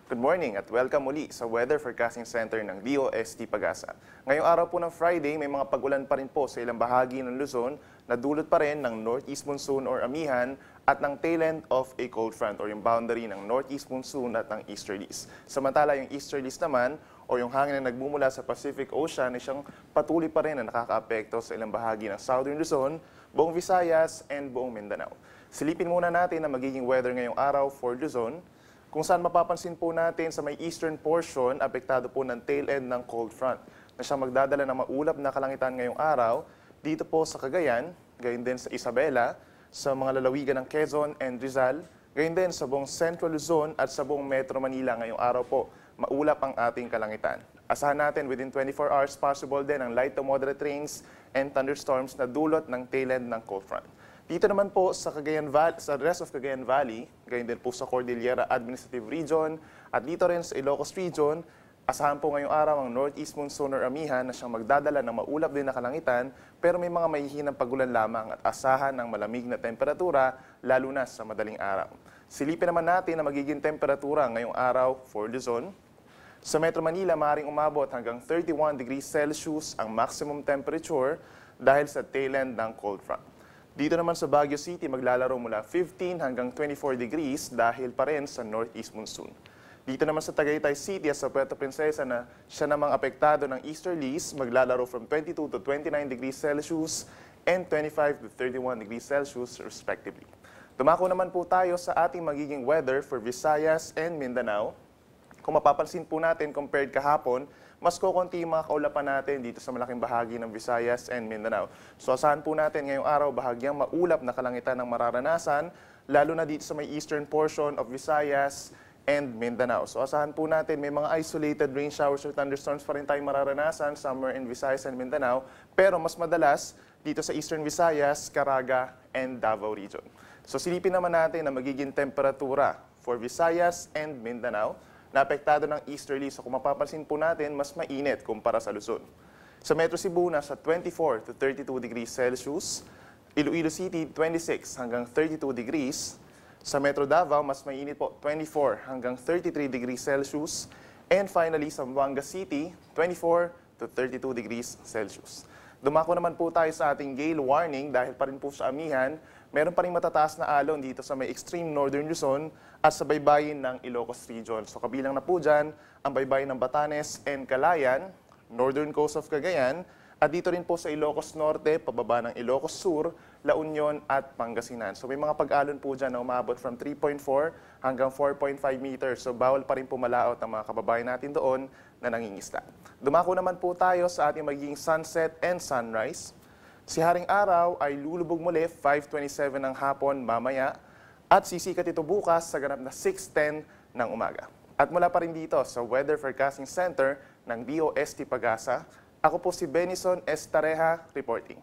Good morning at welcome muli sa Weather Forecasting Center ng DOST Pag-asa. Ngayong araw po ng Friday, may mga pag-ulan pa rin po sa ilang bahagi ng Luzon na dulot pa rin ng northeast monsoon or amihan at ng tail end of a cold front or yung boundary ng northeast monsoon at ng easterlies. Samantala yung easterlies naman o yung hangin na nagmumula sa Pacific Ocean ay siyang patuloy pa rin na nakakaapekto sa ilang bahagi ng southern Luzon, buong Visayas, and buong Mindanao. Silipin muna natin ang magiging weather ngayong araw for Luzon, kung saan mapapansin po natin sa may eastern portion, apektado po ng tail end ng cold front na siyang magdadala ng maulap na kalangitan ngayong araw dito po sa Cagayan, gayon din sa Isabela, sa mga lalawigan ng Quezon and Rizal, gayon din sa buong Central Luzon at sa buong Metro Manila ngayong araw po, maulap ang ating kalangitan. Asahan natin within 24 hours possible din ang light to moderate rains and thunderstorms na dulot ng tail end ng cold front. Dito naman po sa Cagayan Valley, sa rest of Cagayan Valley, gayon din po sa Cordillera Administrative Region at dito rin sa Ilocos Region, asahan po ngayong araw ang northeast monsoon or amihan na siyang magdadala ng maulap din na kalangitan pero may mga mahihinang pagulan lamang at asahan ng malamig na temperatura lalo na sa madaling araw. Silipin naman natin ang magiging temperatura ngayong araw for Luzon. Sa Metro Manila, maaaring umabot hanggang 31 degrees Celsius ang maximum temperature dahil sa tail end ng cold front. Dito naman sa Baguio City, maglalaro mula 15 hanggang 24 degrees dahil pa rin sa northeast monsoon. Dito naman sa Tagaytay City at sa Puerto Princesa na siya namang apektado ng easterlies, maglalaro from 22 to 29 degrees Celsius and 25 to 31 degrees Celsius respectively. Dumako naman po tayo sa ating magiging weather for Visayas and Mindanao. Kung mapapansin po natin compared kahapon, mas kukunti yung mga kaulapan natin dito sa malaking bahagi ng Visayas and Mindanao. So asahan po natin ngayong araw bahagyang maulap na kalangitan ng mararanasan, lalo na dito sa may eastern portion of Visayas and Mindanao. So asahan po natin may mga isolated rain showers or thunderstorms pa rin tayong mararanasan somewhere in Visayas and Mindanao, pero mas madalas dito sa eastern Visayas, Caraga, and Davao region. So silipin naman natin ang magiging temperatura for Visayas and Mindanao na apektado ng easterly. So kung mapapansin po natin, mas mainit kumpara sa Luzon. Sa Metro Cebu, nasa 24 to 32 degrees Celsius. Iloilo City, 26 hanggang 32 degrees. Sa Metro Davao, mas mainit po, 24 hanggang 33 degrees Celsius. And finally, sa Buanga City, 24 to 32 degrees Celsius. Dumako naman po tayo sa ating gale warning dahil pa rin po sa amihan, meron pa rin matataas na alon dito sa may extreme northern Luzon at sa baybayin ng Ilocos Region. So kabilang na po dyan ang baybayin ng Batanes and Calayan, northern coast of Cagayan, at dito rin po sa Ilocos Norte, pababa ng Ilocos Sur, La Union at Pangasinan. So may mga pag-alon po dyan na umabot from 3.4 hanggang 4.5 meters. So bawal pa rin po malaot ang mga kababayan natin doon na nangingisda. Dumako naman po tayo sa ating magiging sunset and sunrise. Si Haring Araw ay lulubog muli 5:27 ng hapon mamaya at sisikat ito bukas sa ganap na 6:10 ng umaga. At mula pa rin dito sa Weather Forecasting Center ng DOST Pag-asa, ako po si Benison Estareja reporting.